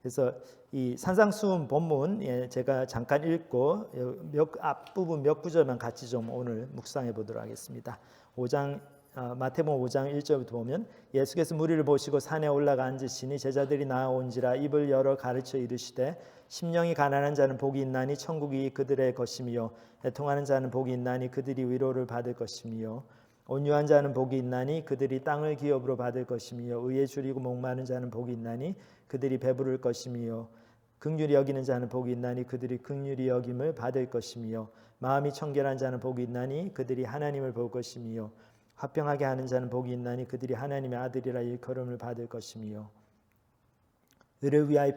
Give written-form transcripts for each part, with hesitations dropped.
그래서 이 산상수훈 본문 제가 잠깐 읽고 앞부분 몇 구절만 같이 좀 오늘 묵상해 보도록 하겠습니다. 마태복음 5장 1절부터 보면 예수께서 무리를 보시고 산에 올라가 앉으시니 제자들이 나아온지라 입을 열어 가르쳐 이르시되 심령이 가난한 자는 복이 있나니 천국이 그들의 것이며 애통하는 자는 복이 있나니 그들이 위로를 받을 것이며 온유한 자는 복이 있나니 그들이 땅을 기업으로 받을 것이며 의에 줄이고 목마른 자는 복이 있나니 그들이 배부를 것이며 긍휼히 여기는 자는 복이 있나니 그들이 긍휼히 여김을 받을 것이며 마음이 청결한 자는 복이 있나니 그들이 하나님을 볼 것이며 화평하게 하는 자는 복이 있나니 그들이 하나님의 아들이라 일컬음을 받을 것이며 너를 위하여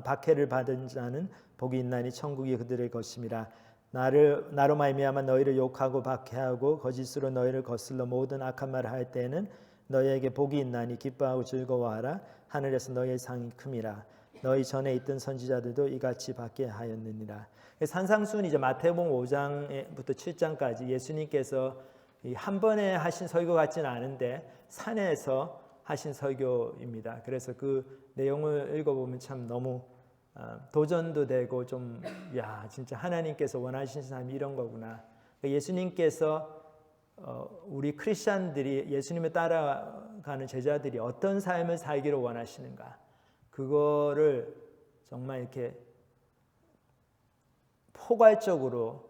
박해를 받은 자는 복이 있나니 천국이 그들의 것임이라. 나로 말미암아 너희를 욕하고 박해하고 거짓으로 너희를 거슬러 모든 악한 말을 할 때에는 너희에게 복이 있나니 기뻐하고 즐거워하라. 하늘에서 너희의 상이 큼이라. 너희 전에 있던 선지자들도 이같이 받게 하였느니라. 산상수훈이 이제 마태복음 5장부터 7장까지 예수님께서 한 번에 하신 설교 같지는 않은데 산에서 하신 설교입니다. 그래서 그 내용을 읽어보면 참 너무 도전도 되고 좀 진짜 하나님께서 원하시는 삶이 이런 거구나. 예수님께서 우리 크리스천들이 예수님을 따라가는 제자들이 어떤 삶을 살기를 원하시는가, 그거를 정말 이렇게 포괄적으로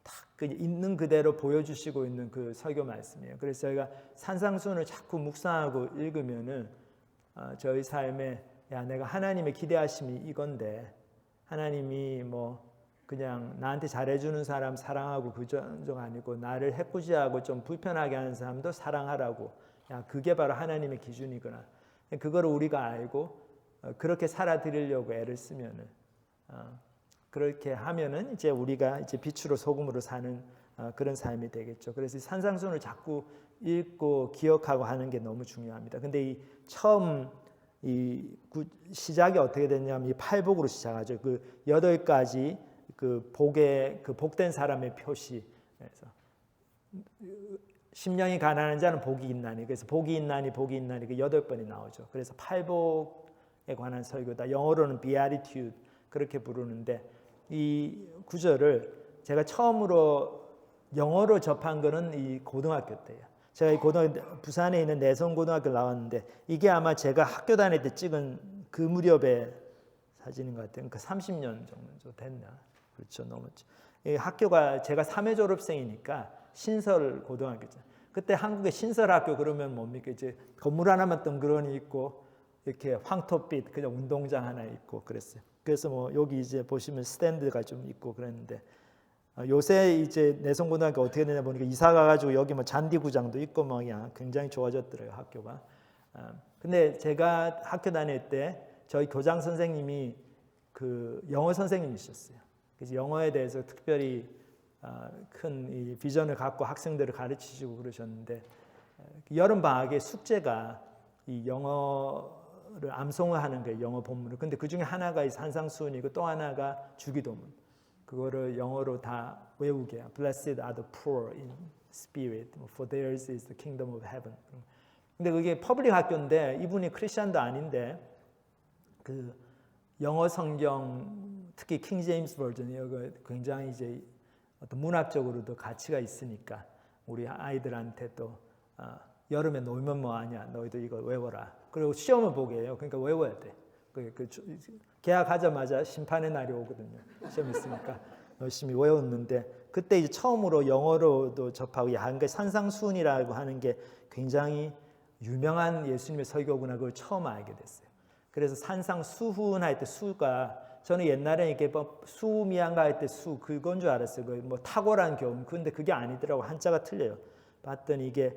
딱 있는 그대로 보여주시고 있는 그 설교 말씀이에요. 그래서 저희가 산상수훈을 자꾸 묵상하고 읽으면은 저희 삶에 내가 하나님의 기대하심이 이건데, 하나님이 뭐 그냥 나한테 잘해주는 사람 사랑하고 그 정도가 아니고 나를 해코지하고 좀 불편하게 하는 사람도 사랑하라고, 그게 바로 하나님의 기준이구나. 그거를 우리가 알고 그렇게 살아드리려고 애를 쓰면은 그렇게 하면은 이제 우리가 이제 빛으로 소금으로 사는 그런 삶이 되겠죠. 그래서 산상수훈을 자꾸 읽고 기억하고 하는 게 너무 중요합니다. 근데 이 처음 시작이 어떻게 됐냐면 이 팔복으로 시작하죠. 그 8가지 그 복의 그 복된 사람의 표시. 그래서 심령이 가난한 자는 복이 있나니, 그래서 복이 있나니 그 8번이 나오죠. 그래서 팔복에 관한 설교다. 영어로는 beatitude 그렇게 부르는데, 이 구절을 제가 처음으로 영어로 접한 거는 이 고등학교 때예요. 제가 부산에 있는 내성고등학교 나왔는데, 이게 아마 제가 학교 다닐 때 찍은 그 무렵의 사진인 것 같아요. 그러니까 30년 정도 됐나? 그렇죠, 넘었죠. 이 학교가 제가 3회 졸업생이니까 신설 고등학교죠. 그때 한국의 신설학교 그러면 뭡니까? 이제 건물 하나만 덩그러니 있고 이렇게 황토빛 그냥 운동장 하나 있고 그랬어요. 그래서 뭐 여기 이제 보시면 스탠드가 좀 있고 그랬는데, 요새 이제 내성고등학교 어떻게 되냐 보니까 이사 가가지고 여기 뭐 잔디구장도 있고 뭐 굉장히 좋아졌더라고요, 학교가. 근데 제가 학교 다닐 때 저희 교장 선생님이 그 영어 선생님이셨어요. 그래서 영어에 대해서 특별히 큰 이 비전을 갖고 학생들을 가르치시고 그러셨는데, 여름 방학에 숙제가 이 영어를 암송을 하는 거예요, 영어 본문을. 근데 그 중에 하나가 이 산상수훈이고 또 하나가 주기도문. 그거를 영어로 다 외우게 해요. Blessed are the poor in spirit, for theirs is the kingdom of heaven. 근데 그게 퍼블릭 학교인데 이분이 크리스천도 아닌데 그 영어 성경, 특히 킹 제임스 버전이 굉장히 이제 어떤 문학적으로도 가치가 있으니까 우리 아이들한테 또 여름에 놀면 뭐 하냐, 너희도 이거 외워라. 그리고 시험을 보게 해요. 그러니까 외워야 돼. 계약하자마자 심판의 날이 오거든요. 시험 있으니까 열심히 외웠는데, 그때 이제 처음으로 영어로도 접하고, 그러니까 산상수훈이라고 하는 게 굉장히 유명한 예수님의 설교구나, 그걸 처음 알게 됐어요. 그래서 산상수훈 할 때 수가, 저는 옛날에 이렇게 뭐 수미양가 할 때 수 그건 줄 알았어요. 뭐 탁월한 교훈. 근데 그게 아니더라고. 한자가 틀려요. 봤더니 이게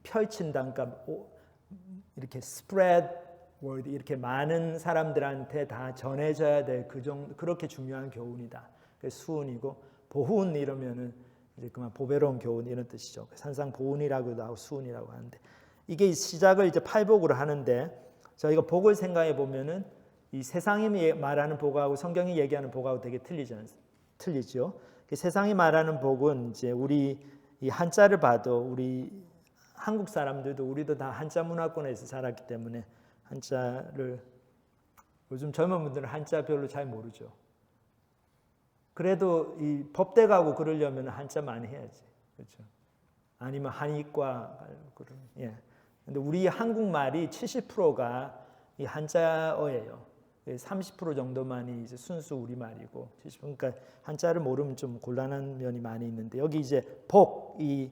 펼친다, 그러니까 이렇게 spread word, 이렇게 많은 사람들한테 다 전해져야 될 그 정도, 그렇게 중요한 교훈이다. 그래서 수훈이고, 보훈 이러면은 이제 그만 보배로운 교훈 이런 뜻이죠. 산상보훈이라고도 하고 수훈이라고 하는데, 이게 시작을 이제 팔복으로 하는데, 저희가 복을 생각해 보면은 이 세상이 말하는 복하고 성경이 얘기하는 복하고 되게 틀리죠. 세상이 말하는 복은 이제 우리 이 한자를 봐도, 우리 한국 사람들도 우리도 다 한자 문화권에서 자랐기 때문에 한자를 요즘 젊은 분들은 한자 별로 잘 모르죠. 그래도 이 법대 가고 그러려면 한자 많이 해야지. 그렇죠? 아니면 한의과 그런. 예. 근데 우리 한국말이 70%가 이 한자어예요. 30% 정도만이 이제 순수 우리말이고, 그러니까 한자를 모르면 좀 곤란한 면이 많이 있는데, 여기 이제 복 이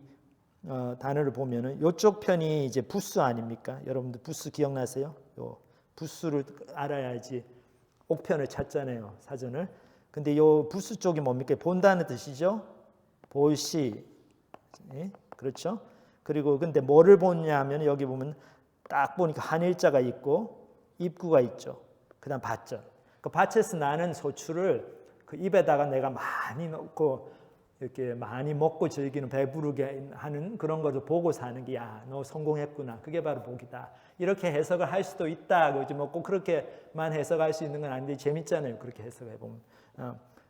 단어를 보면은 이쪽 편이 이제 부수 아닙니까? 여러분들 부수 기억나세요? 요 부수를 알아야지 옥편을 찾잖아요, 사전을. 근데 요 부수 쪽이 뭡니까? 본다는 뜻이죠. 볼시. 예? 그렇죠? 그리고 근데 뭐를 보냐면 여기 보면 딱 보니까 한일자가 있고 입구가 있죠. 그다음 밭절. 그 밭에서 나는 소출을 그 입에다가 내가 많이 넣고 이렇게 많이 먹고 즐기는, 배부르게 하는 그런 것을 보고 사는 게, 야, 너 성공했구나. 그게 바로 복이다. 이렇게 해석을 할 수도 있다. 그지? 뭐 꼭 그렇게만 해석할 수 있는 건 아닌데 재밌잖아요. 그렇게 해석해 보면.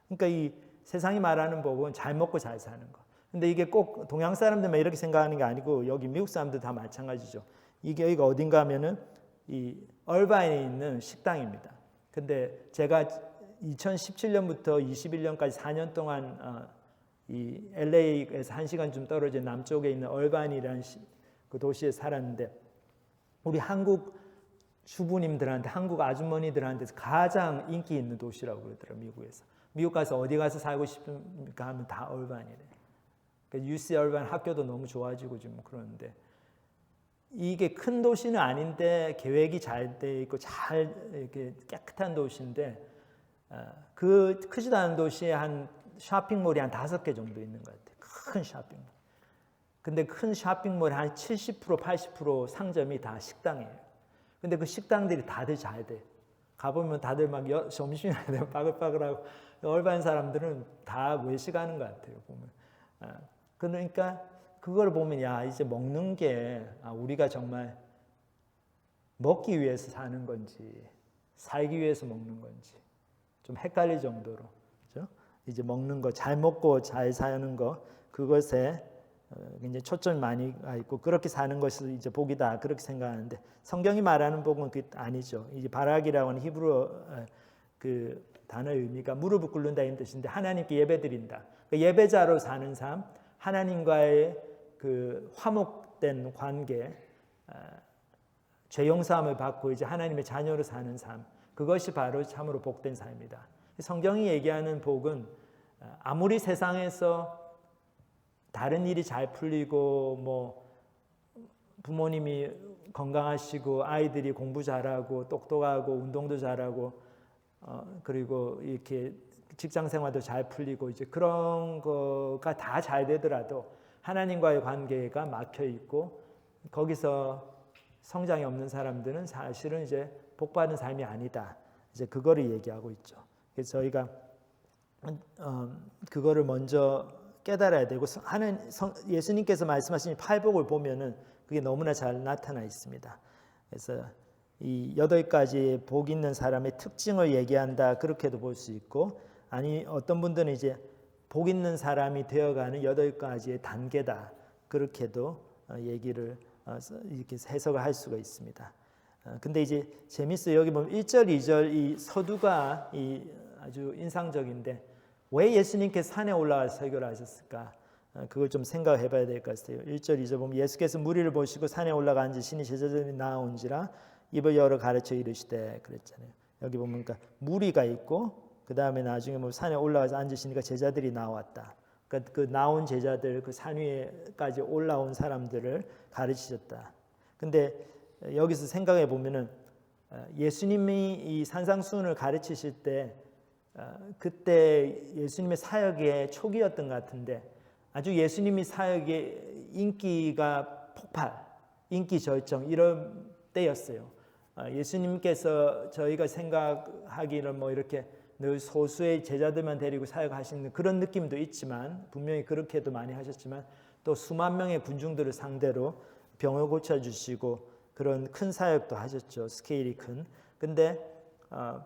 그러니까 이 세상이 말하는 복은 잘 먹고 잘 사는 거. 근데 이게 꼭 동양 사람들만 이렇게 생각하는 게 아니고 여기 미국 사람들 다 마찬가지죠. 이게 여기가 어딘가 하면은 이 얼바인에 있는 식당입니다. 근데 제가 2017년부터 21년까지 4년 동안 이 LA에서 1시간 좀 떨어진 남쪽에 있는 얼바인이라는 그 도시에 살았는데, 우리 한국 주부님들한테, 한국 아주머니들한테서 가장 인기 있는 도시라고 그러더라고요, 미국에서. 미국 가서 어디 가서 살고 싶습니까 하면 다 얼바인이래요. 그러니까 UC 얼바인 학교도 너무 좋아지고 지금 그러는데, 이게 큰 도시는 아닌데 계획이 잘 돼 있고 잘 이렇게 깨끗한 도시인데, 그 크지도 않은 도시에 한 쇼핑몰이 한 5개 정도 있는 것 같아요. 큰 쇼핑몰. 근데 큰 쇼핑몰의 한 70%, 80% 상점이 다 식당이에요. 근데 그 식당들이 다들 잘 돼. 가보면 다들 막 점심이나 되면 바글바글하고, 얼반 사람들은 다 외식하는 것 같아요, 보면. 그러니까 그걸 보면, 야, 이제 먹는 게 우리가 정말 먹기 위해서 사는 건지 살기 위해서 먹는 건지 좀 헷갈릴 정도로, 그렇죠? 이제 먹는 거, 잘 먹고 잘 사는 거, 그것에 굉장히 초점이 많이 가 있고, 그렇게 사는 것이 이제 복이다, 그렇게 생각하는데, 성경이 말하는 복은 그게 아니죠. 이제 바락이라고 하는 히브리어 그 단어의 의미가 무릎을 꿇는다 이런 뜻인데, 하나님께 예배드린다. 그러니까 예배자로 사는 삶, 하나님과의 그 화목된 관계, 죄 용서함을 받고 이제 하나님의 자녀로 사는 삶, 그것이 바로 참으로 복된 삶이다. 성경이 얘기하는 복은 아무리 세상에서 다른 일이 잘 풀리고 뭐 부모님이 건강하시고 아이들이 공부 잘하고 똑똑하고 운동도 잘하고 그리고 이렇게 직장 생활도 잘 풀리고 이제 그런 거가 다 잘 되더라도 하나님과의 관계가 막혀 있고 거기서 성장이 없는 사람들은 사실은 이제 복받은 삶이 아니다. 이제 그거를 얘기하고 있죠. 그래서 저희가 그거를 먼저 깨달아야 되고, 예수님께서 말씀하신 팔복을 보면은 그게 너무나 잘 나타나 있습니다. 그래서 이 8가지 복 있는 사람의 특징을 얘기한다, 그렇게도 볼 수 있고, 아니 어떤 분들은 이제 복 있는 사람이 되어가는 8가지의 단계다, 그렇게도 얘기를 이렇게 해석을 할 수가 있습니다. 근데 이제 재밌어요. 여기 보면 1절, 2절 이 서두가 이 아주 인상적인데, 왜 예수님께서 산에 올라가서 설교를 하셨을까? 그걸 좀 생각해 봐야 될 것 같아요. 1절, 2절 보면 예수께서 무리를 보시고 산에 올라가 앉으시니 제자들이 나아온지라 입을 열어 가르쳐 이르시되, 그랬잖아요. 여기 보면 그러니까 무리가 있고, 그 다음에 나중에 뭐 산에 올라가서 앉으시니까 제자들이 나왔다. 그러니까 그 나온 제자들, 그 산 위에까지 올라온 사람들을 가르치셨다. 근데 여기서 생각해 보면은 예수님이 이 산상수훈을 가르치실 때 그때 예수님의 사역의 초기였던 것 같은데, 아주 예수님이 사역의 인기가 폭발, 인기 절정 이런 때였어요. 예수님께서 저희가 생각하기를 뭐 이렇게 늘 소수의 제자들만 데리고 사역하시는 그런 느낌도 있지만, 분명히 그렇게도 많이 하셨지만, 또 수만 명의 군중들을 상대로 병을 고쳐주시고 그런 큰 사역도 하셨죠. 스케일이 큰. 근데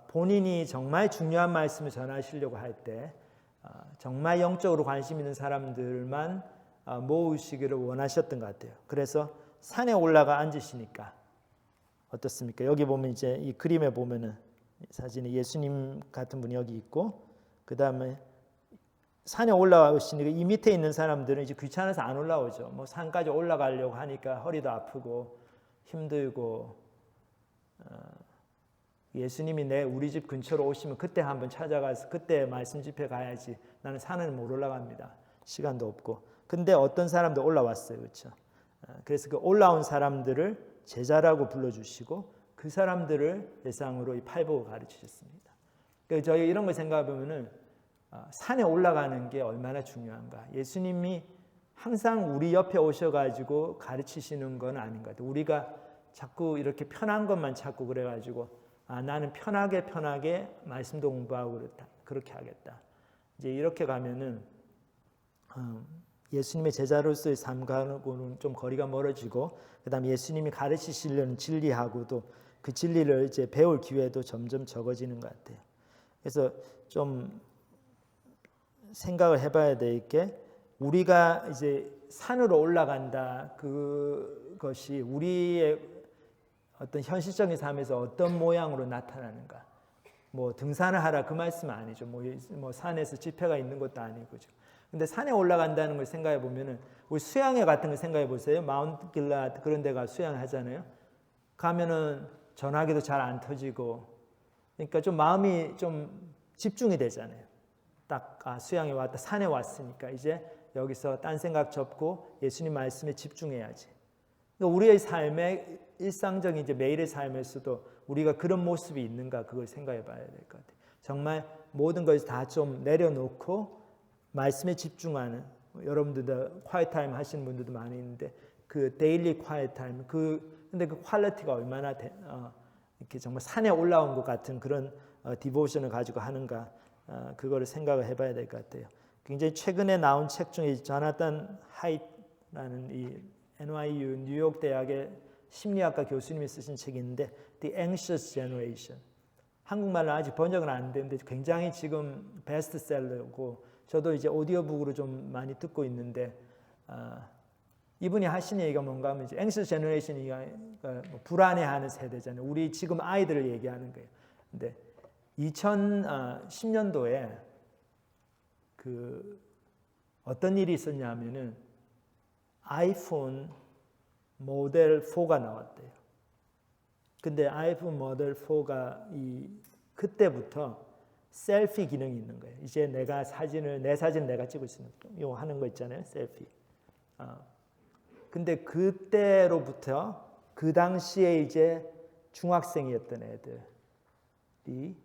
본인이 정말 중요한 말씀을 전하시려고 할 때 정말 영적으로 관심 있는 사람들만 모으시기를 원하셨던 것 같아요. 그래서 산에 올라가 앉으시니까 어떻습니까? 여기 보면 이제 이 그림에 보면은 사진에 예수님 같은 분이 여기 있고, 그 다음에 산에 올라오시니까 이 밑에 있는 사람들은 이제 귀찮아서 안 올라오죠. 뭐 산까지 올라가려고 하니까 허리도 아프고 힘들고, 예수님이 우리 집 근처로 오시면 그때 한번 찾아가서 그때 말씀 집회 가야지. 나는 산은 못 올라갑니다. 시간도 없고. 근데 어떤 사람들 올라왔어요, 그렇죠? 그래서 그 올라온 사람들을 제자라고 불러주시고 그 사람들을 대상으로 이 팔복을 가르치셨습니다. 그래서 저희 이런 걸 생각해 보면은 산에 올라가는 게 얼마나 중요한가. 예수님이 항상 우리 옆에 오셔가지고 가르치시는 건 아닌 것 같아요. 우리가 자꾸 이렇게 편한 것만 찾고 그래가지고 나는 편하게 말씀도 공부하고 그렇게 하겠다. 이제 이렇게 가면은 예수님의 제자로서의 삶과는 좀 거리가 멀어지고, 그다음에 예수님이 가르치시려는 진리하고도 그 진리를 이제 배울 기회도 점점 적어지는 것 같아요. 그래서 좀 생각을 해봐야 될 게, 우리가 이제 산으로 올라간다, 그것이 우리의 어떤 현실적인 삶에서 어떤 모양으로 나타나는가. 뭐 등산을 하라 그 말씀은 아니죠. 뭐 산에서 집회가 있는 것도 아니고죠. 근데 산에 올라간다는 걸 생각해 보면은, 우리 수양회 같은 거 생각해 보세요. 마운트 길랏 그런 데가 수양을 하잖아요. 가면은 전화기도 잘 안 터지고, 그러니까 좀 마음이 좀 집중이 되잖아요. 딱 수양에 왔다, 산에 왔으니까 이제 여기서 딴 생각 접고 예수님 말씀에 집중해야지. 그러니까 우리의 삶의 일상적인 이제 매일의 삶에서도 우리가 그런 모습이 있는가, 그걸 생각해 봐야 될 것 같아요. 정말 모든 것을 다 좀 내려놓고 말씀에 집중하는, 여러분들도 quiet time 하시는 분들도 많이 있는데 그 daily quiet time, 근데 그 퀄리티가 얼마나 이렇게 정말 산에 올라온 것 같은 그런 디보션을 가지고 하는가, 그거를 생각을 해봐야 될 것 같아요. 굉장히 최근에 나온 책 중에 조나단 하이트라는 이 NYU 뉴욕 대학의 심리학과 교수님이 쓰신 책이 있는데 The Anxious Generation. 한국말로 아직 번역은 안 되는데 굉장히 지금 베스트셀러고, 저도 이제 오디오북으로 좀 많이 듣고 있는데, 이분이 하신 얘기가 뭔가 하면 이제 Anxious Generation이 뭐 불안해하는 세대잖아요. 우리 지금 아이들을 얘기하는 거예요. 근데 2010년도에 그 어떤 일이 있었냐면은 아이폰 모델 4가 나왔대요. 근데 아이폰 모델 4가 그때부터 셀피 기능이 있는 거예요. 이제 내 사진 내가 찍을 수 있는 거 하는 거 있잖아요, 셀피. 근데 그때로부터 그 당시에 이제 중학생이었던 애들이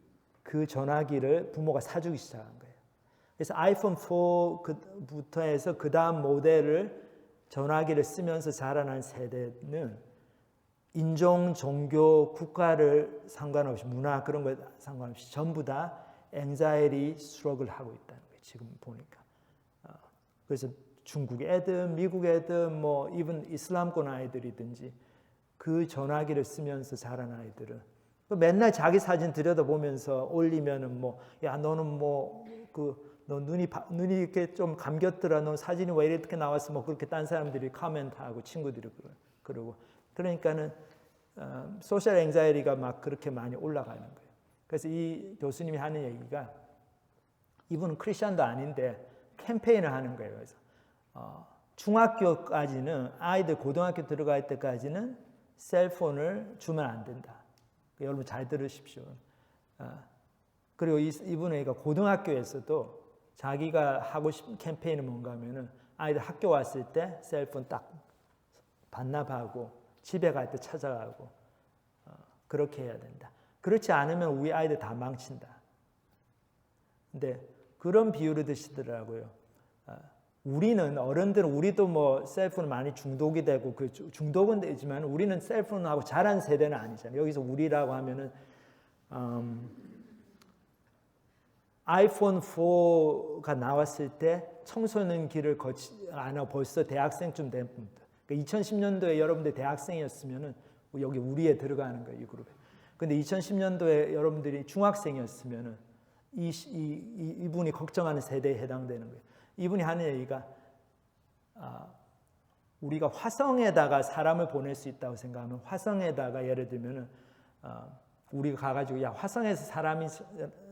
그 전화기를 부모가 사주기 시작한 거예요. 그래서 아이폰 4부터 해서 그 다음 모델을 전화기를 쓰면서 자라난 세대는 인종, 종교, 국가를 상관없이, 문화 그런 거 상관없이 전부 다 앵자이티 스트러글 하고 있다는 거예요. 지금 보니까. 그래서 중국 애들, 미국 애들, 뭐 이번 이슬람권 아이들이든지 그 전화기를 쓰면서 자란 아이들은 맨날 자기 사진 들여다보면서 올리면은 뭐, 야 너는 뭐 너 눈이 이렇게 좀 감겼더라. 너 사진이 왜 이렇게 나왔어? 뭐 그렇게 딴 사람들이 코멘트하고 친구들이 그러고, 그러니까는 소셜 앵자이티가 막 그렇게 많이 올라가는 거예요. 그래서 이 교수님이 하는 얘기가, 이분은 크리스천도 아닌데 캠페인을 하는 거예요. 그래서 중학교까지는, 아이들 고등학교 들어갈 때까지는 셀폰을 주면 안 된다. 여러분 잘 들으십시오. 그리고 이분은 고등학교에서도 자기가 하고 싶은 캠페인은 뭔가 하면은, 아이들 학교 왔을 때 셀폰 딱 반납하고 집에 갈 때 찾아가고 그렇게 해야 된다. 그렇지 않으면 우리 아이들 다 망친다. 근데 그런 비유를 드시더라고요. 우리는 어른들은, 우리도 뭐 셀폰 많이 중독이 되고, 그 중독은 되지만 우리는 셀폰하고 자란 세대는 아니잖아요. 여기서 우리라고 하면은 아이폰 4가 나왔을 때 청소년 길을 안 하고 벌써 대학생쯤 된 분들. 그러니까 2010년도에 여러분들 대학생이었으면은 여기 우리에 들어가는 거예요, 이 그룹에. 근데 2010년도에 여러분들이 중학생이었으면은 이분이 걱정하는 세대에 해당되는 거예요. 이분이 하는 얘기가, 우리가 화성에다가 사람을 보낼 수 있다고 생각하면, 화성에다가 예를 들면은 우리가 가가지고 야 화성에서 사람이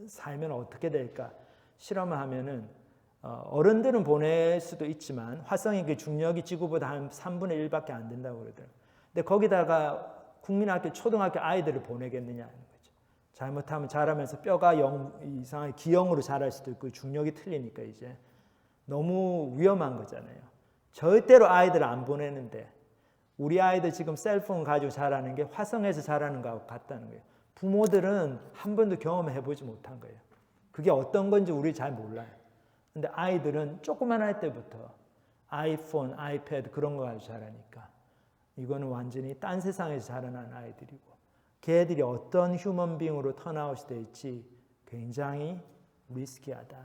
살면 어떻게 될까 실험을 하면은 어른들은 보낼 수도 있지만 화성의 그 중력이 지구보다 한 3분의 1밖에 안 된다고 그러더라고요. 근데 거기다가 국민학교, 초등학교 아이들을 보내겠느냐 하는 거죠. 잘못하면 자라면서 뼈가 이상하게 기형으로 자랄 수도 있고 중력이 틀리니까 이제 너무 위험한 거잖아요. 절대로 아이들 안 보내는데 우리 아이들 지금 셀폰 가지고 자라는 게 화성에서 자라는 거하고 같다는 거예요. 부모들은 한 번도 경험해보지 못한 거예요. 그게 어떤 건지 우리 잘 몰라요. 근데 아이들은 조그만할 때부터 아이폰, 아이패드 그런 거 가지고 자라니까 이거는 완전히 딴 세상에서 자라난 아이들이고 걔들이 어떤 휴먼빙으로 턴아웃이 될지 굉장히 리스키하다.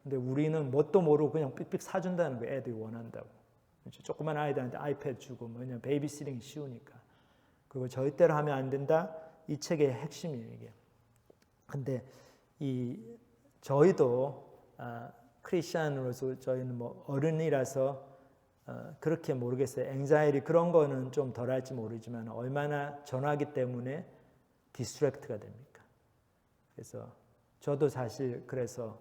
근데 우리는 뭣도 모르고 그냥 삑삑 사준다는 거예요. 애들이 원한다고. 그렇죠? 조그만 아이들한테 아이패드 주고 그냥 베이비시팅이 쉬우니까. 그거 절대로 하면 안 된다. 이 책의 핵심이에요, 이게. 근데 저희도 크리스찬으로서 저희는 뭐 어른이라서 그렇게 모르겠어요. 앵자이티 그런 거는 좀 덜할지 모르지만 얼마나 전화기 때문에 디스트랙트가 됩니까? 그래서 저도 사실 그래서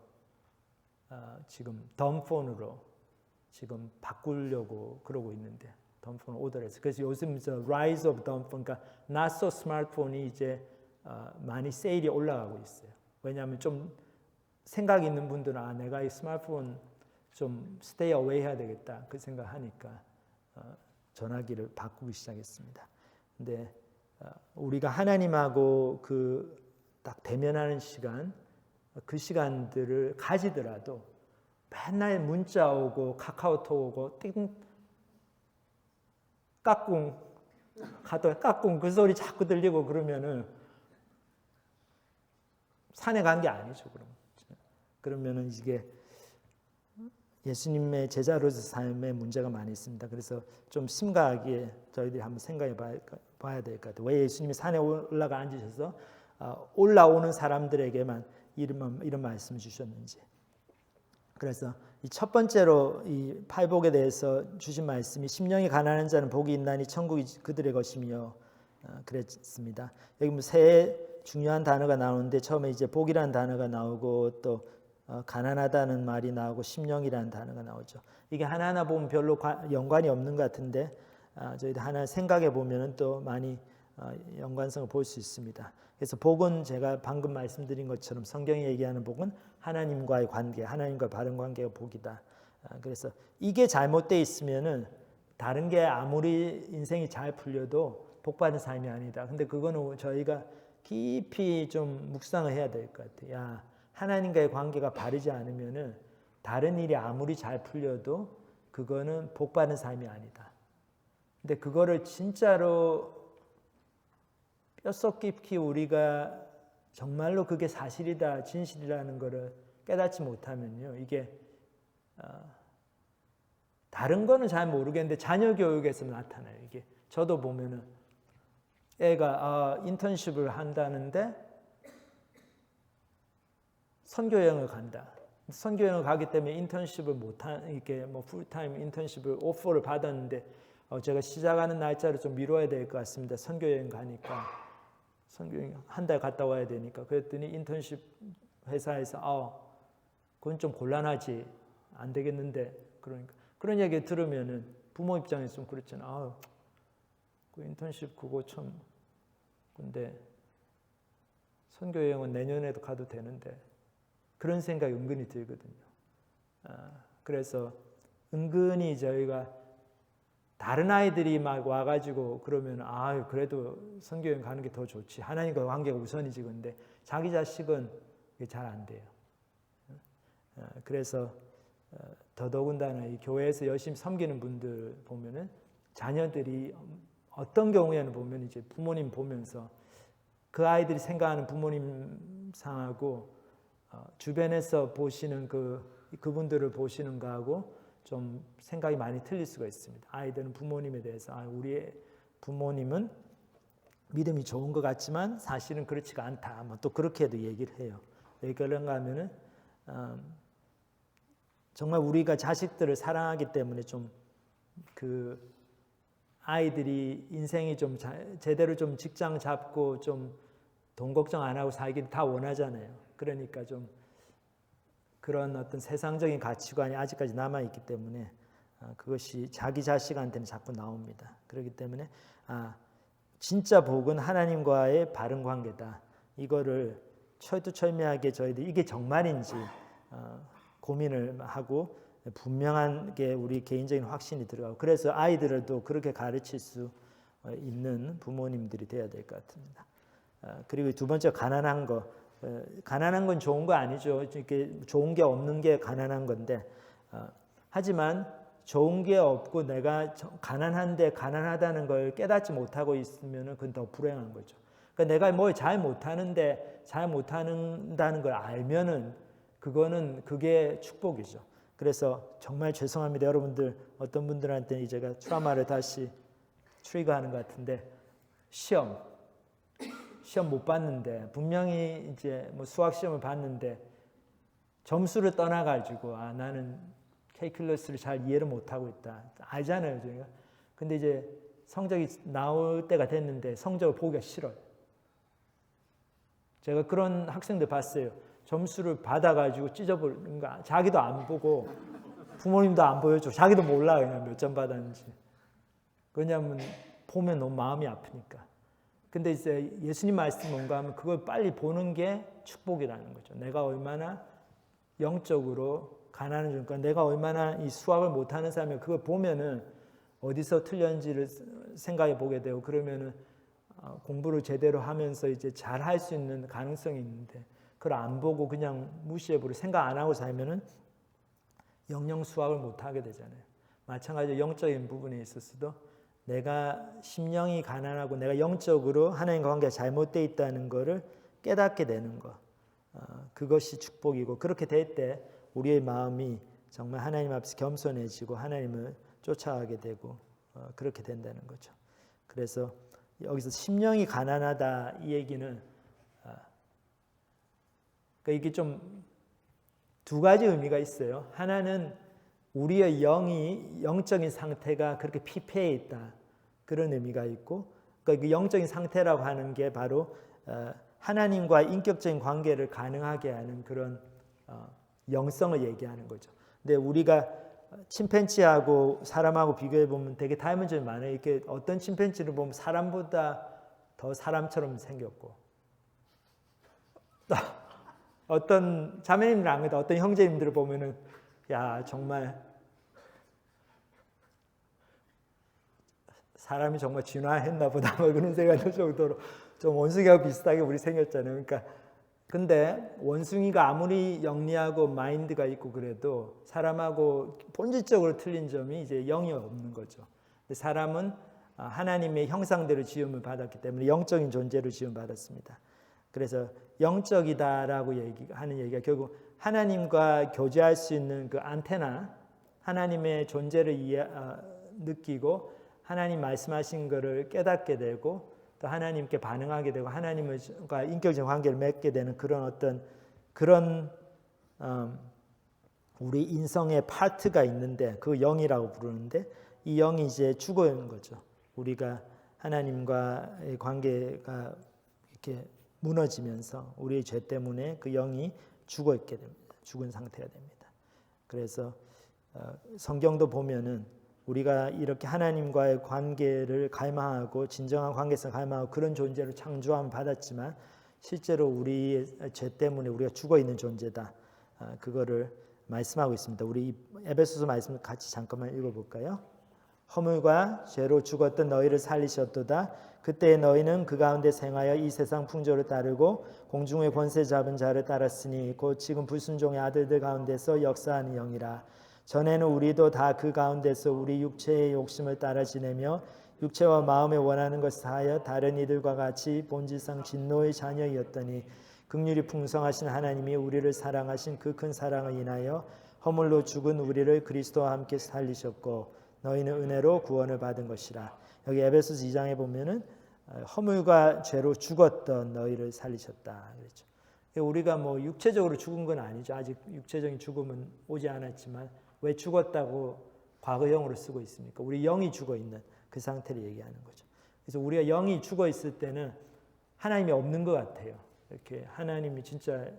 지금 덤폰으로 지금 바꾸려고 그러고 있는데 덤폰 오더해서 그래서 요즘 Rise of Dumbphone, 그러니까 Not So 스마트폰이 이제 많이 세일이 올라가고 있어요. 왜냐하면 좀 생각이 있는 분들은 내가 이 스마트폰 좀 stay away 해야 되겠다 그 생각하니까 전화기를 바꾸기 시작했습니다. 근데 우리가 하나님하고 그 딱 대면하는 시간, 그 시간들을 가지더라도 맨날 문자 오고 카카오톡 오고 띵 까꿍 하더 까꿍 그 소리 자꾸 들리고 그러면은 산에 간 게 아니죠. 그러면은 이게 예수님의 제자로서 삶에 문제가 많이 있습니다. 그래서 좀 심각하게 저희들이 한번 생각해 봐야 될 것 같아요. 왜 예수님이 산에 올라가 앉으셔서 올라오는 사람들에게만 이런 말씀을 주셨는지. 그래서 이 첫 번째로 이 팔복에 대해서 주신 말씀이 심령이 가난한 자는 복이 있나니 천국이 그들의 것이며 그랬습니다. 여기 뭐 세 중요한 단어가 나오는데 처음에 이제 복이라는 단어가 나오고 또 가난하다는 말이 나오고 심령이라는 단어가 나오죠. 이게 하나하나 보면 별로 연관이 없는 것 같은데 저희들 하나 생각해 보면 또 많이 연관성을 볼 수 있습니다. 그래서 복은 제가 방금 말씀드린 것처럼 성경이 얘기하는 복은 하나님과의 관계, 하나님과 바른 관계가 복이다. 그래서 이게 잘못되어 있으면은 다른 게 아무리 인생이 잘 풀려도 복받은 삶이 아니다. 근데 그거는 저희가 깊이 좀 묵상을 해야 될 것 같아요. 야, 하나님과의 관계가 바르지 않으면은 다른 일이 아무리 잘 풀려도 그거는 복받은 삶이 아니다. 근데 그거를 진짜로 뼛속 깊이 우리가 정말로 그게 사실이다, 진실이라는 것을 깨닫지 못하면요, 이게 다른 거는 잘 모르겠는데 자녀 교육에서 나타나요. 이게 저도 보면은 애가 인턴십을 한다는데 선교여행을 간다. 선교여행을 가기 때문에 인턴십을 이렇게 뭐 풀타임 인턴십을 오퍼를 받았는데 제가 시작하는 날짜를 좀 미뤄야 될 것 같습니다. 선교여행 가니까 선교여행 한 달 갔다 와야 되니까 그랬더니 인턴십 회사에서 그건 좀 곤란하지 안 되겠는데 그러니까 그런 얘기 들으면은 부모 입장에서 좀 그렇잖아. 그 인턴십 그거 참 근데 선교여행은 내년에도 가도 되는데 그런 생각이 은근히 들거든요. 그래서 은근히 저희가 다른 아이들이 막 와가지고 그러면 그래도 선교여행 가는 게 더 좋지. 하나님과 관계가 우선이지. 근데 자기 자식은 잘 안 돼요. 그래서 더더군다나 이 교회에서 열심히 섬기는 분들 보면은 자녀들이 어떤 경우에는 보면 이제 부모님 보면서 그 아이들이 생각하는 부모님 상하고 주변에서 보시는 그분들을 보시는 거하고 좀 생각이 많이 틀릴 수가 있습니다. 아이들은 부모님에 대해서 우리의 부모님은 믿음이 좋은 것 같지만 사실은 그렇지가 않다. 뭐 또 그렇게도 얘기를 해요. 왜 그런가 하면은 정말 우리가 자식들을 사랑하기 때문에 좀 그 아이들이 인생이 좀 제대로 좀 직장 잡고 좀 돈 걱정 안 하고 살기를 다 원하잖아요. 그러니까 좀 그런 어떤 세상적인 가치관이 아직까지 남아있기 때문에 그것이 자기 자식한테는 자꾸 나옵니다. 그렇기 때문에 진짜 복은 하나님과의 바른 관계다. 이거를 철두철미하게 저희들이 이게 정말인지 고민을 하고 분명하게 우리 개인적인 확신이 들어가고, 그래서 아이들도 그렇게 가르칠 수 있는 부모님들이 되어야 될 것 같습니다. 그리고 두 번째, 가난한 거. 가난한 건 좋은 거 아니죠. 이렇게 좋은 게 없는 게 가난한 건데, 하지만 좋은 게 없고 내가 가난한데 가난하다는 걸 깨닫지 못하고 있으면 그건 더 불행한 거죠. 그러니까 내가 뭘 잘 못하는데 잘 못한다는 걸 알면은 그게 축복이죠. 그래서 정말 죄송합니다, 여러분들. 어떤 분들한테 제가 트라우마를 다시 트리거하는 것 같은데, 시험 못 봤는데, 분명히 이제 뭐 수학 시험을 봤는데 점수를 떠나가지고 나는 calculus를 잘 이해를 못하고 있다, 알잖아요, 저희가. 근데 이제 성적이 나올 때가 됐는데 성적을 보기가 싫어요. 제가 그런 학생들 봤어요. 점수를 받아가지고 찢어버리는 거, 자기도 안 보고 부모님도 안 보여줘. 자기도 몰라 그냥 몇 점 받았는지. 왜냐하면 보면 너무 마음이 아프니까. 근데 이제 예수님 말씀 뭔가 하면 그걸 빨리 보는 게 축복이라는 거죠. 내가 얼마나 영적으로 가난한 중이니까, 내가 얼마나 이 수학을 못하는 사람이 그걸 보면은 어디서 틀렸는지를 생각해 보게 되고, 그러면은 공부를 제대로 하면서 이제 잘 할 수 있는 가능성이 있는데, 그걸 안 보고 그냥 무시해버리고 생각 안 하고 살면은 영영 수학을 못 하게 되잖아요. 마찬가지로 영적인 부분에 있어서도 내가 심령이 가난하고 내가 영적으로 하나님과 관계가 잘못되어 있다는 것을 깨닫게 되는 것, 그것이 축복이고, 그렇게 될 때 우리의 마음이 정말 하나님 앞에서 겸손해지고 하나님을 쫓아가게 되고 그렇게 된다는 거죠. 그래서 여기서 심령이 가난하다 이 얘기는 그러니까 이게 좀 두 가지 의미가 있어요. 하나는 우리의 영적인 상태가 그렇게 피폐해 있다, 그런 의미가 있고, 그러니까 그 영적인 상태라고 하는 게 바로 하나님과 인격적인 관계를 가능하게 하는 그런 영성을 얘기하는 거죠. 근데 우리가 침팬지하고 사람하고 비교해 보면 되게 닮은 점이 많아요. 이렇게 어떤 침팬지를 보면 사람보다 더 사람처럼 생겼고, 어떤 자매님들 안 그래도 어떤 형제님들을 보면은 야 정말 사람이 정말 진화했나 보다 뭐 그런 생각이 들 정도로 좀 원숭이하고 비슷하게 우리 생겼잖아요. 그러니까 근데 원숭이가 아무리 영리하고 마인드가 있고 그래도 사람하고 본질적으로 틀린 점이 이제 영이 없는 거죠. 사람은 하나님의 형상대로 지음을 받았기 때문에 영적인 존재로 지음 받았습니다. 그래서 영적이다라고 하는 얘기가 결국 하나님과 교제할 수 있는 그 안테나, 하나님의 존재를 느끼고 하나님 말씀하신 것을 깨닫게 되고 또 하나님께 반응하게 되고 하나님과 인격적인 관계를 맺게 되는 그런 우리 인성의 파트가 있는데 그 영이라고 부르는데, 이 영이 이제 죽어 있는 거죠. 우리가 하나님과의 관계가 이렇게 무너지면서 우리의 죄 때문에 그 영이 죽어 있게 됩니다. 죽은 상태가 됩니다. 그래서 성경도 보면은 우리가 이렇게 하나님과의 관계를 갈망하고 진정한 관계성을 갈망하고 그런 존재로 창조함을 받았지만 실제로 우리의 죄 때문에 우리가 죽어 있는 존재다. 그거를 말씀하고 있습니다. 우리 에베소서 말씀 같이 잠깐만 읽어볼까요? 허물과 죄로 죽었던 너희를 살리셨도다. 그때 너희는 그 가운데 생하여 이 세상 풍조를 따르고 공중의 권세 잡은 자를 따랐으니 곧 지금 불순종의 아들들 가운데서 역사하는 영이라. 전에는 우리도 다 그 가운데서 우리 육체의 욕심을 따라 지내며 육체와 마음에 원하는 것을 하여 다른 이들과 같이 본질상 진노의 자녀이었더니 긍휼이 풍성하신 하나님이 우리를 사랑하신 그 큰 사랑을 인하여 허물로 죽은 우리를 그리스도와 함께 살리셨고 너희는 은혜로 구원을 받은 것이라. 여기 에베소서 2장에 보면은 허물과 죄로 죽었던 너희를 살리셨다 그랬죠. 우리가 뭐 육체적으로 죽은 건 아니죠. 아직 육체적인 죽음은 오지 않았지만 왜 죽었다고 과거형으로 쓰고 있습니까? 우리 영이 죽어 있는 그 상태를 얘기하는 거죠. 그래서 우리가 영이 죽어 있을 때는 하나님이 없는 것 같아요. 이렇게 하나님이 진짜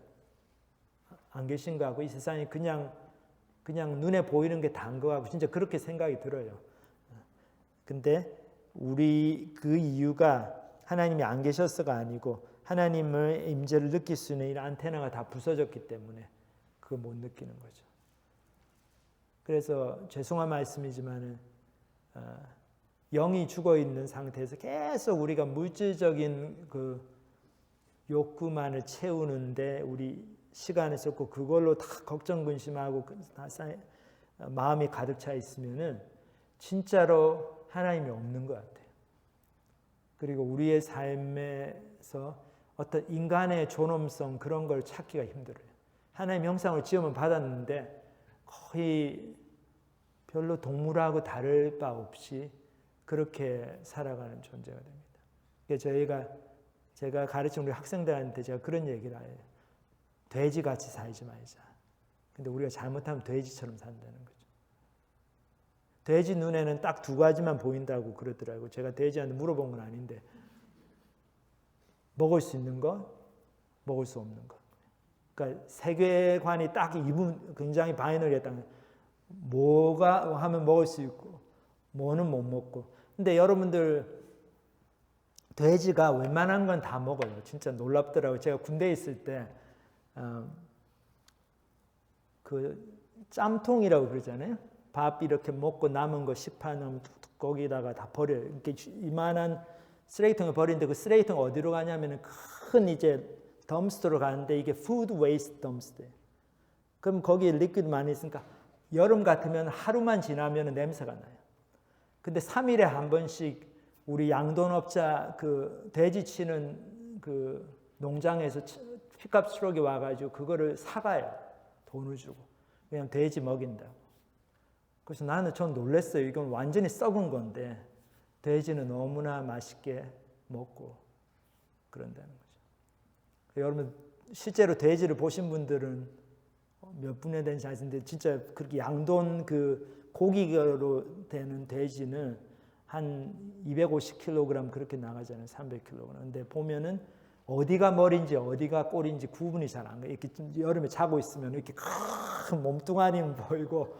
안 계신 것 같고 이 세상이 그냥 눈에 보이는 게 다인 것 같고 진짜 그렇게 생각이 들어요. 근데 우리 그 이유가 하나님이 안 계셔서가 아니고 하나님의 임재를 느낄 수 있는 이 안테나가 다 부서졌기 때문에 그거 못 느끼는 거죠. 그래서 죄송한 말씀이지만은 영이 죽어 있는 상태에서 계속 우리가 물질적인 그 욕구만을 채우는데 우리 시간을 썼고 그걸로 다 걱정 근심하고 마음이 가득 차 있으면은 진짜로 하나님이 없는 것 같아요. 그리고 우리의 삶에서 어떤 인간의 존엄성 그런 걸 찾기가 힘들어요. 하나님 형상을 지음을 받았는데 거의 별로 동물하고 다를 바 없이 그렇게 살아가는 존재가 됩니다. 그래서 제가 가르치는 우리 학생들한테 제가 그런 얘기를 해요. 돼지같이 살지 말자. 근데 우리가 잘못하면 돼지처럼 산다는 거죠. 돼지 눈에는 딱 두 가지만 보인다고 그러더라고요. 제가 돼지한테 물어본 건 아닌데 먹을 수 있는 것, 먹을 수 없는 것. 그러니까 세계관이 딱 굉장히 바이너리했다. 뭐가 하면 먹을 수 있고 뭐는 못 먹고. 근데 여러분들 돼지가 웬만한 건 다 먹어요. 진짜 놀랍더라고요. 제가 군대에 있을 때 그 짬통이라고 그러잖아요. 밥 이렇게 먹고 남은 거 식판은 거기다가 다 버려요. 이렇게 이만한 쓰레기통에 버리는데 그 쓰레기통 어디로 가냐면은 큰 이제 덤스터로 가는데 이게 food waste dumpster. 그럼 거기에 리퀴드 많이 있으니까 여름 같으면 하루만 지나면 냄새가 나요. 근데 3일에 한 번씩 우리 양돈업자 그 돼지 치는 그 농장에서 픽업 트럭이 와가지고 그거를 사가요. 돈을 주고. 그냥 돼지 먹인다고. 그래서 나는 좀 놀랐어요. 이건 완전히 썩은 건데 돼지는 너무나 맛있게 먹고 그런다는 거죠. 여러분 실제로 돼지를 보신 분들은 몇 분에 된지 아시는데 진짜 그렇게 양돈 그 고기로 되는 돼지는 한 250kg 그렇게 나가잖아요. 300kg. 근데 보면은 어디가 머리인지 어디가 꼬리인지 구분이 잘 안 가요. 이렇게 여름에 자고 있으면 이렇게 큰 몸뚱아리는 보이고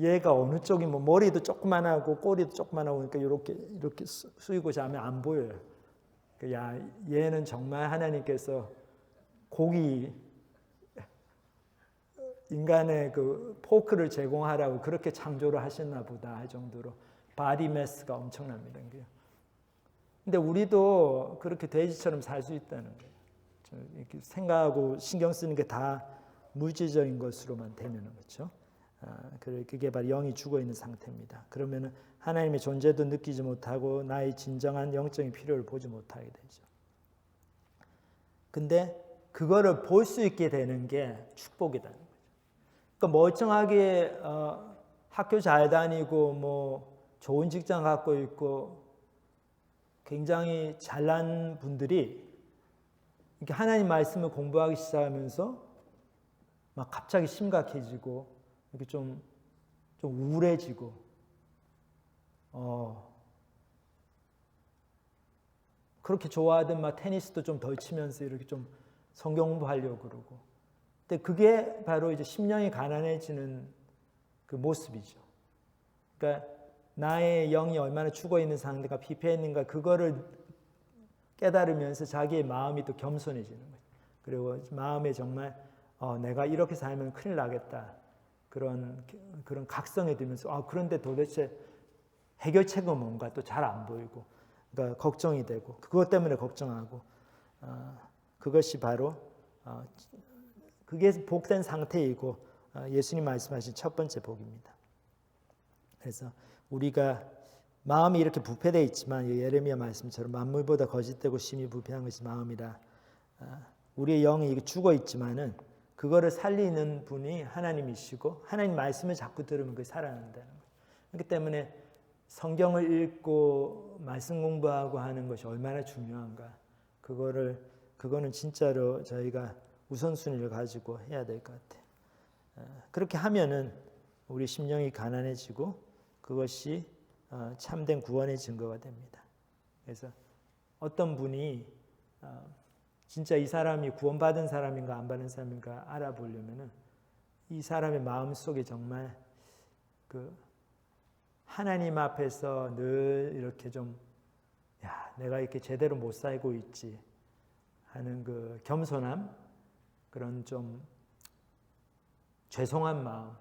얘가 어느 쪽이 뭐 머리도 조그만하고 꼬리도 조그만하고 그러니까 이렇게 숙이고 자면 안 보여요. 야, 얘는 정말 하나님께서 고기 인간의 그 포크를 제공하라고 그렇게 창조를 하셨나 보다 할 정도로 바디 매스가 엄청납니다. 근데 우리도 그렇게 돼지처럼 살 수 있다는 거예요. 이렇게 생각하고 신경 쓰는 게 다 물질적인 것으로만 되면 그렇죠. 그게 바로 영이 죽어 있는 상태입니다. 그러면 하나님의 존재도 느끼지 못하고 나의 진정한 영적인 필요를 보지 못하게 되죠. 근데 그거를 볼 수 있게 되는 게 축복이라는 거죠. 그러니까 멀쩡하게 학교 잘 다니고 뭐 좋은 직장 갖고 있고 굉장히 잘난 분들이 이렇게 하나님 말씀을 공부하기 시작하면서 막 갑자기 심각해지고 이렇게 좀 우울해지고 그렇게 좋아하던 막 테니스도 좀 덜 치면서 이렇게 좀 성경 공부하려고 그러고. 근데 그게 바로 이제 심령이 가난해지는 그 모습이죠. 그러니까 나의 영이 얼마나 죽어 있는 상태가 피폐했는가 그거를 깨달으면서 자기의 마음이 또 겸손해지는 거예요. 그리고 마음에 정말 내가 이렇게 살면 큰일 나겠다. 그런 각성이 들면서 그런데 도대체 해결책은 뭔가 또 잘 안 보이고 그러니까 걱정이 되고 그것 때문에 걱정하고 그것이 바로 그게 복된 상태이고 예수님 말씀하신 첫 번째 복입니다. 그래서 우리가 마음이 이렇게 부패되어 있지만 예레미야 말씀처럼 만물보다 거짓되고 심히 부패한 것이 마음이라 우리의 영이 죽어 있지만은 그거를 살리는 분이 하나님이시고 하나님 말씀을 자꾸 들으면 그게 살아난다는 거예요. 그렇기 때문에 성경을 읽고 말씀 공부하고 하는 것이 얼마나 중요한가. 그거는 진짜로 저희가 우선순위를 가지고 해야 될 것 같아요. 그렇게 하면은 우리 심령이 가난해지고 그것이 참된 구원의 증거가 됩니다. 그래서 어떤 분이 진짜 이 사람이 구원받은 사람인가 안 받은 사람인가 알아보려면은 이 사람의 마음 속에 정말 그 하나님 앞에서 늘 이렇게 좀 내가 이렇게 제대로 못 살고 있지 하는 그 겸손함, 그런 좀 죄송한 마음,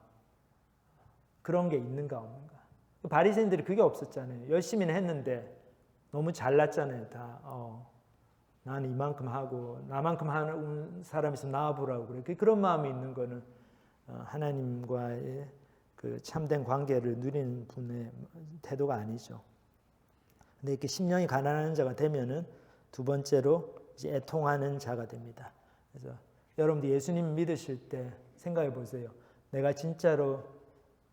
그런 게 있는가 없는가. 바리새인들이 그게 없었잖아요. 열심히는 했는데 너무 잘났잖아요. 다 나는 이만큼 하고 나만큼 하는 사람 있으면 나와보라고 그래. 그런 마음이 있는 거는 하나님과의 그 참된 관계를 누리는 분의 태도가 아니죠. 근데 이렇게 심령이 가난한 자가 되면은 두 번째로 이제 애통하는 자가 됩니다. 그래서 여러분들 예수님 믿으실 때 생각해 보세요. 내가 진짜로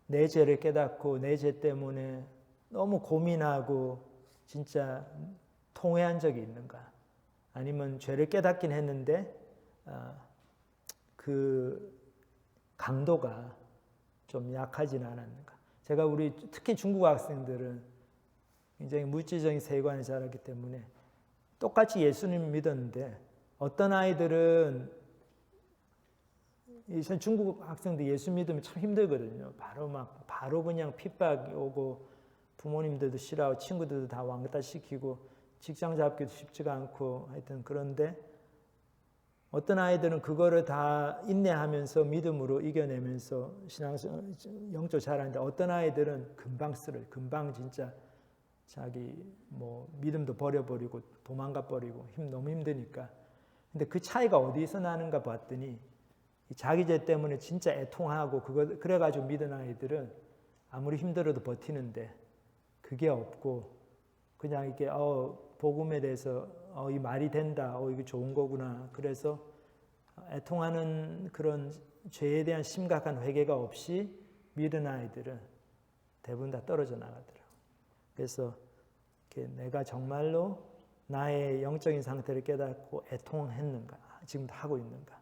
내 죄를 깨닫고 내 죄 때문에 너무 고민하고 진짜 통회한 적이 있는가? 아니면 죄를 깨닫긴 했는데 그 강도가 좀 약하지는 않았는가? 제가 우리 특히 중국 학생들은 굉장히 물질적인 세관이 자랐기 때문에 똑같이 예수님 믿었는데 어떤 아이들은 중국 학생들 예수 믿으면 참 힘들거든요. 바로 그냥 핍박이 오고 부모님들도 싫어하고 친구들도 다 왕따 시키고 직장 잡기도 쉽지가 않고 하여튼 그런데 어떤 아이들은 그거를 다 인내하면서 믿음으로 이겨내면서 영적 자라는데 어떤 아이들은 금방 진짜 자기 믿음도 버려버리고 도망가 버리고 너무 힘드니까. 근데 그 차이가 어디서 나는가 봤더니 자기 죄 때문에 진짜 애통하고 그래가지고 믿은 아이들은 아무리 힘들어도 버티는데 그게 없고 그냥 이게 복음에 대해서 이 말이 된다, 이게 좋은 거구나. 그래서 애통하는 그런 죄에 대한 심각한 회개가 없이 믿은 아이들은 대부분 다 떨어져 나가더라고요. 그래서 내가 정말로 나의 영적인 상태를 깨닫고 애통했는가, 지금도 하고 있는가,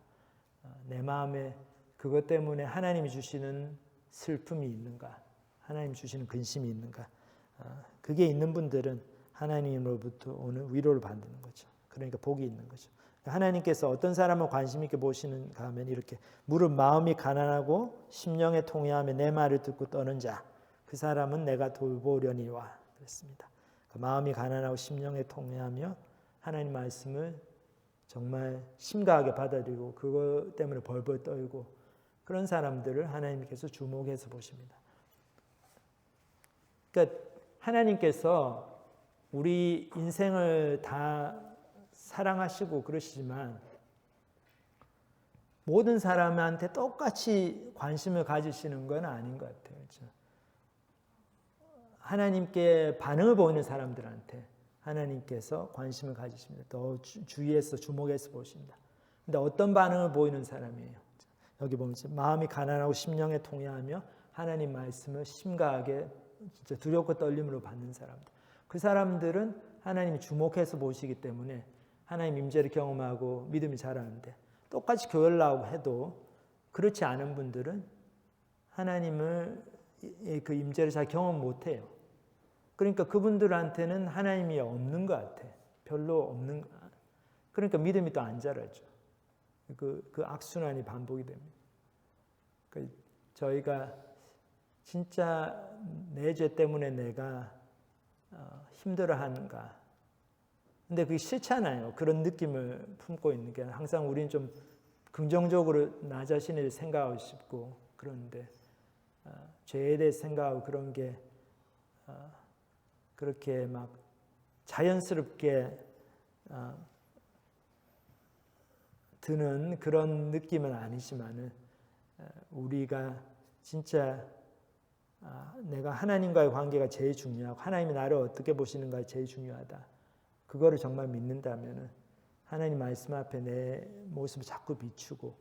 내 마음에 그것 때문에 하나님이 주시는 슬픔이 있는가, 하나님 주시는 근심이 있는가, 그게 있는 분들은 하나님으로부터 오는 위로를 받는 거죠. 그러니까 복이 있는 거죠. 하나님께서 어떤 사람을 관심 있게 보시는가 하면 이렇게 무릇 마음이 가난하고 심령에 통회하며 내 말을 듣고 떠는 자, 그 사람은 내가 돌보려니와 그랬습니다. 마음이 가난하고 심령에 통회하며 하나님 말씀을 정말 심각하게 받아들이고 그것 때문에 벌벌 떨고 그런 사람들을 하나님께서 주목해서 보십니다. 그러니까 하나님께서 우리 인생을 다 사랑하시고 그러시지만 모든 사람한테 똑같이 관심을 가지시는 건 아닌 것 같아요. 그렇죠? 하나님께 반응을 보이는 사람들한테 하나님께서 관심을 가지십니다. 더 주의해서 주목해서 보십니다. 근데 어떤 반응을 보이는 사람이에요? 여기 보면 마음이 가난하고 심령에 통회하며 하나님 말씀을 심각하게 진짜 두렵고 떨림으로 받는 사람들. 그 사람들은 하나님이 주목해서 보시기 때문에 하나님 임재를 경험하고 믿음이 자라는데 똑같이 교회를 나오고 해도 그렇지 않은 분들은 하나님을 그 임재를 잘 경험 못해요. 그러니까 그분들한테는 하나님이 없는 것 같아. 별로 없는. 그러니까 믿음이 또 안 자라죠. 그 악순환이 반복이 됩니다. 그러니까 저희가 진짜 내 죄 때문에 내가 힘들어하는가. 근데 그게 싫잖아요. 그런 느낌을 품고 있는 게 항상 우리는 좀 긍정적으로 나 자신을 생각하고 싶고 그런데 죄에 대해 생각하고 그런 게 그렇게 막 자연스럽게 드는 그런 느낌은 아니지만은 우리가 진짜 내가 하나님과의 관계가 제일 중요하고 하나님이 나를 어떻게 보시는가 제일 중요하다. 그거를 정말 믿는다면은 하나님 말씀 앞에 내 모습을 자꾸 비추고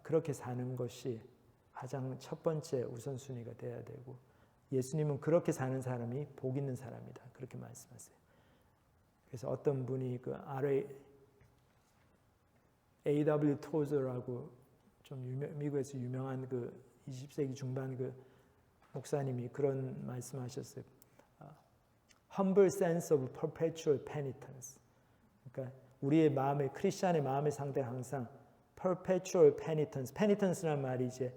그렇게 사는 것이 가장 첫 번째 우선순위가 돼야 되고 예수님은 그렇게 사는 사람이 복 있는 사람이다. 그렇게 말씀하세요. 그래서 어떤 분이 그 A.W. 토저라고 좀 미국에서 유명한 그 20세기 중반 그 목사님이 그런 말씀하셨어요. Humble sense of perpetual penitence. 그러니까 우리의 마음의 크리스천의 마음의 상태가 항상 perpetual penitence. penitence라는 말이 이제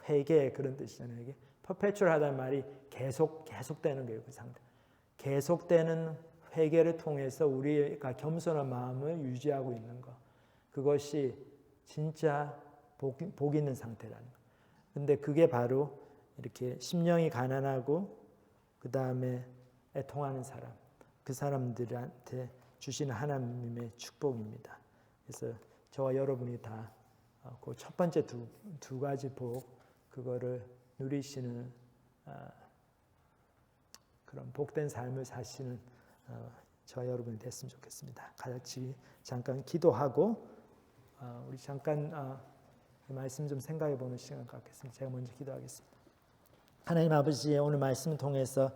회개 그런 뜻이잖아요. 이게 perpetual 하다는 말이 계속되는 거예요. 그 상태. 계속되는 회개를 통해서 우리가 겸손한 마음을 유지하고 있는 것. 그것이 진짜 복 있는 상태라는 거. 근데 그게 바로 이렇게 심령이 가난하고 그 다음에 애통하는 사람, 그 사람들한테 주시는 하나님의 축복입니다. 그래서 저와 여러분이 다 그 첫 번째 두 가지 복, 그거를 누리시는 그런 복된 삶을 사시는 저와 여러분이 됐으면 좋겠습니다. 같이 잠깐 기도하고 우리 잠깐 말씀 좀 생각해 보는 시간 갖겠습니다. 제가 먼저 기도하겠습니다. 하나님 아버지, 오늘 말씀 통해서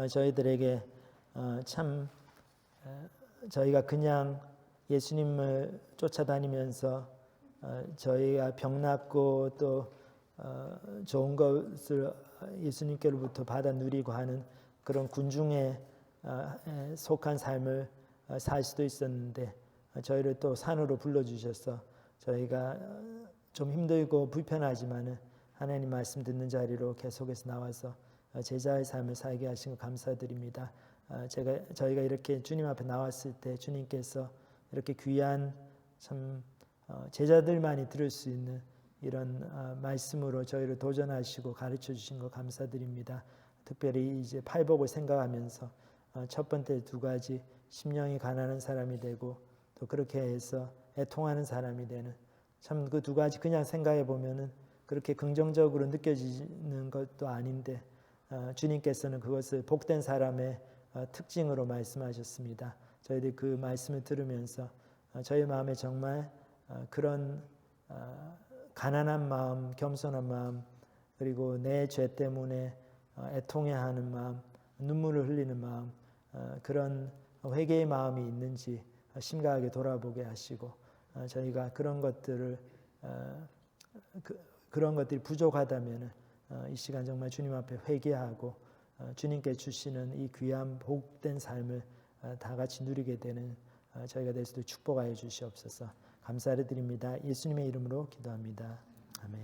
저희들에게 참 저희가 그냥 예수님을 쫓아다니면서 저희가 병났고 또 좋은 것을 예수님께로부터 받아 누리고 하는 그런 군중에 속한 삶을 살 수도 있었는데 저희를 또 산으로 불러주셔서 저희가 좀 힘들고 불편하지만은 하나님 말씀 듣는 자리로 계속해서 나와서 제자의 삶을 살게 하신 것 감사드립니다. 저희가 이렇게 주님 앞에 나왔을 때 주님께서 이렇게 귀한 참 제자들만이 들을 수 있는 이런 말씀으로 저희를 도전하시고 가르쳐 주신 것 감사드립니다. 특별히 이제 팔복을 생각하면서 첫 번째 두 가지 심령이 가난한 사람이 되고 또 그렇게 해서 애통하는 사람이 되는 참 그 두 가지 그냥 생각해 보면은 그렇게 긍정적으로 느껴지는 것도 아닌데 주님께서는 그것을 복된 사람의 특징으로 말씀하셨습니다. 저희들 그 말씀을 들으면서 저희 마음에 정말 그런 가난한 마음, 겸손한 마음, 그리고 내 죄 때문에 애통해하는 마음, 눈물을 흘리는 마음, 그런 회개의 마음이 있는지 심각하게 돌아보게 하시고 저희가 그런 것들이 부족하다면 이 시간 정말 주님 앞에 회개하고 주님께 주시는 이 귀한 복된 삶을 다 같이 누리게 되는 저희가 될 수도 축복하여 주시옵소서. 감사를 드립니다. 예수님의 이름으로 기도합니다. 아멘.